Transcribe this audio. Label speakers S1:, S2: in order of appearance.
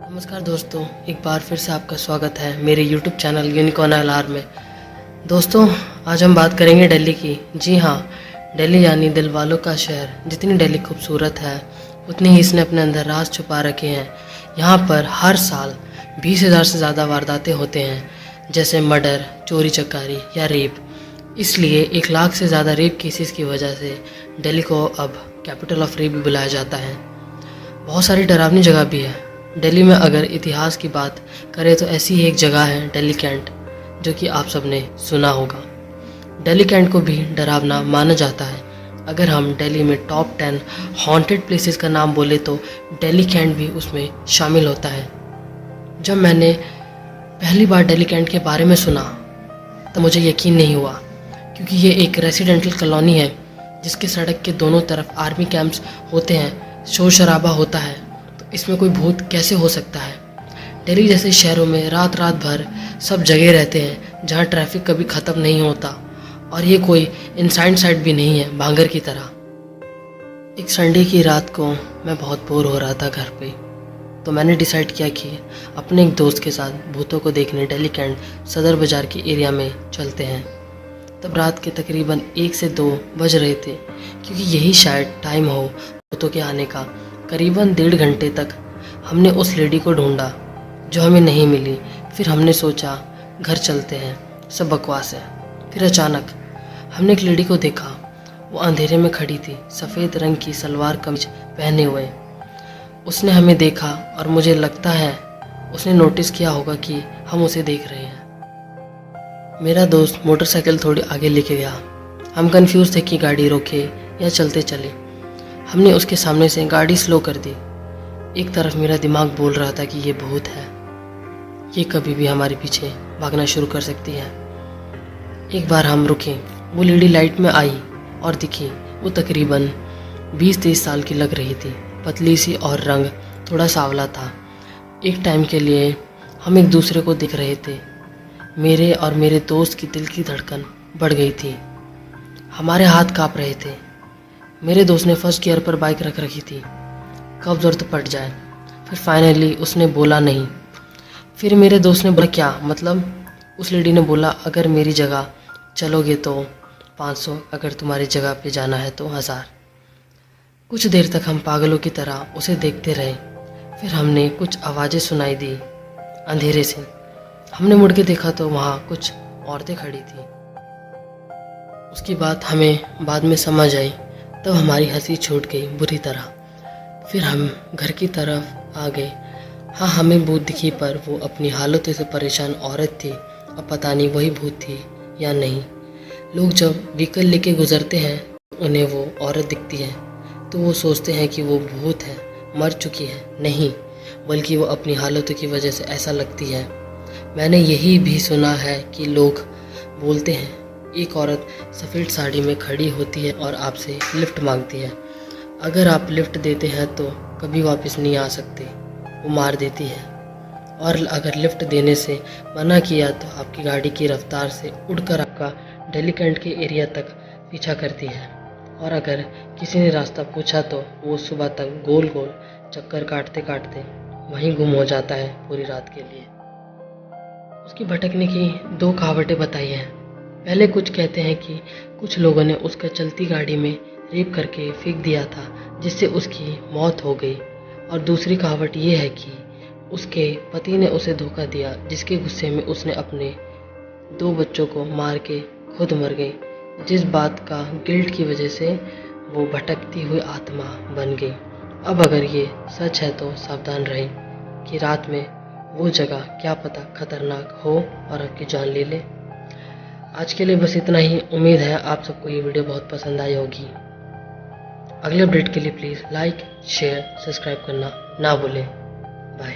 S1: नमस्कार दोस्तों, एक बार फिर से आपका स्वागत है मेरे YouTube चैनल यूनिकॉर्न LR में। दोस्तों, आज हम बात करेंगे दिल्ली की। जी हाँ, दिल्ली यानी दिल वालों का शहर। जितनी दिल्ली खूबसूरत है उतनी ही इसने अपने अंदर राज छुपा रखे हैं। यहाँ पर हर साल 20,000 से ज़्यादा वारदातें होते हैं, जैसे मर्डर, चोरी चकारी या रेप। इसलिए 1 लाख से ज़्यादा रेप केसेस की वजह से दिल्ली को अब कैपिटल ऑफ रेप भी बुलाया जाता है। बहुत सारी डरावनी जगह भी है दिल्ली में। अगर इतिहास की बात करें तो ऐसी ही एक जगह है दिल्ली कैंट, जो कि आप सबने सुना होगा। दिल्ली कैंट को भी डरावना माना जाता है। अगर हम दिल्ली में टॉप 10 हॉन्टेड प्लेसेस का नाम बोले तो दिल्ली कैंट भी उसमें शामिल होता है। जब मैंने पहली बार दिल्ली कैंट के बारे में सुना तो मुझे यकीन नहीं हुआ, क्योंकि ये एक रेसिडेंटल कॉलोनी है जिसके सड़क के दोनों तरफ आर्मी कैंप्स होते हैं, शोर शराबा होता है। तो इसमें कोई भूत कैसे हो सकता है? दिल्ली जैसे शहरों में रात रात भर सब जगह रहते हैं, जहाँ ट्रैफिक कभी ख़त्म नहीं होता, और ये कोई इनसाइड साइड भी नहीं है भांगर की तरह। एक संडे की रात को मैं बहुत बोर हो रहा था घर पे, तो मैंने डिसाइड किया कि अपने एक दोस्त के साथ भूतों को देखने दिल्ली कैंट सदर बाज़ार के एरिया में चलते हैं। तब रात के तकरीबन 1 से 2 बज रहे थे, क्योंकि यही शायद टाइम हो भूतों के आने का। करीबन 1.5 घंटे तक हमने उस लेडी को ढूंढा, जो हमें नहीं मिली। फिर हमने सोचा घर चलते हैं, सब बकवास है। फिर अचानक हमने एक लेडी को देखा। वो अंधेरे में खड़ी थी, सफ़ेद रंग की सलवार कमीज पहने हुए। उसने हमें देखा और मुझे लगता है उसने नोटिस किया होगा कि हम उसे देख रहे हैं। मेरा दोस्त मोटरसाइकिल थोड़ी आगे लेके गया। हम कंफ्यूज थे कि गाड़ी रोके या चलते चले। हमने उसके सामने से गाड़ी स्लो कर दी। एक तरफ मेरा दिमाग बोल रहा था कि ये भूत है, ये कभी भी हमारे पीछे भागना शुरू कर सकती है। एक बार हम रुके, वो लेडी लाइट में आई और दिखी। वो तकरीबन 20-23 साल की लग रही थी, पतली सी और रंग थोड़ा सांवला था। एक टाइम के लिए हम एक दूसरे को दिख रहे थे। मेरे और मेरे दोस्त की दिल की धड़कन बढ़ गई थी, हमारे हाथ काँप रहे थे। मेरे दोस्त ने फर्स्ट गियर पर बाइक रख रखी थी, कब ज़रूरत पड़ जाए। फिर फाइनली उसने बोला नहीं। फिर मेरे दोस्त ने बोला क्या मतलब? उस लेडी ने बोला अगर मेरी जगह चलोगे तो 500, अगर तुम्हारी जगह पे जाना है तो 1000। कुछ देर तक हम पागलों की तरह उसे देखते रहे। फिर हमने कुछ आवाज़ें सुनाई दी अंधेरे से। हमने मुड़ के देखा तो वहाँ कुछ औरतें खड़ी थी। उसकी बात हमें बाद में समझ आई, तब हमारी हंसी छूट गई बुरी तरह। फिर हम घर की तरफ आ गए। हाँ, हमें भूत दिखी, पर वो अपनी हालतों से परेशान औरत थी। अब पता नहीं वही भूत थी या नहीं। लोग जब व्हीकल लेके गुजरते हैं उन्हें वो औरत दिखती है तो वो सोचते हैं कि वो भूत है, मर चुकी है। नहीं, बल्कि वो अपनी हालतों की वजह से ऐसा लगती है। मैंने यही भी सुना है कि लोग बोलते हैं एक औरत सफ़ेद साड़ी में खड़ी होती है और आपसे लिफ्ट मांगती है। अगर आप लिफ्ट देते हैं तो कभी वापस नहीं आ सकते, वो मार देती है। और अगर लिफ्ट देने से मना किया तो आपकी गाड़ी की रफ्तार से उड़कर आपका दिल्ली कैंट के एरिया तक पीछा करती है। और अगर किसी ने रास्ता पूछा तो वो सुबह तक गोल गोल चक्कर काटते काटते वहीं गुम हो जाता है पूरी रात के लिए। उसकी भटकने की 2 कहावतें बताई हैं। पहले कुछ कहते हैं कि कुछ लोगों ने उसका चलती गाड़ी में रेप करके फेंक दिया था, जिससे उसकी मौत हो गई। और दूसरी कहावत ये है कि उसके पति ने उसे धोखा दिया, जिसके गुस्से में उसने अपने 2 बच्चों को मार के खुद मर गई, जिस बात का गिल्ट की वजह से वो भटकती हुई आत्मा बन गई। अब अगर ये सच है तो सावधान रहें कि रात में वो जगह क्या पता खतरनाक हो और आपकी जान ले ले। आज के लिए बस इतना ही। उम्मीद है आप सबको ये वीडियो बहुत पसंद आई होगी। अगले अपडेट के लिए प्लीज़ लाइक, शेयर, सब्सक्राइब करना ना भूलें। बाय।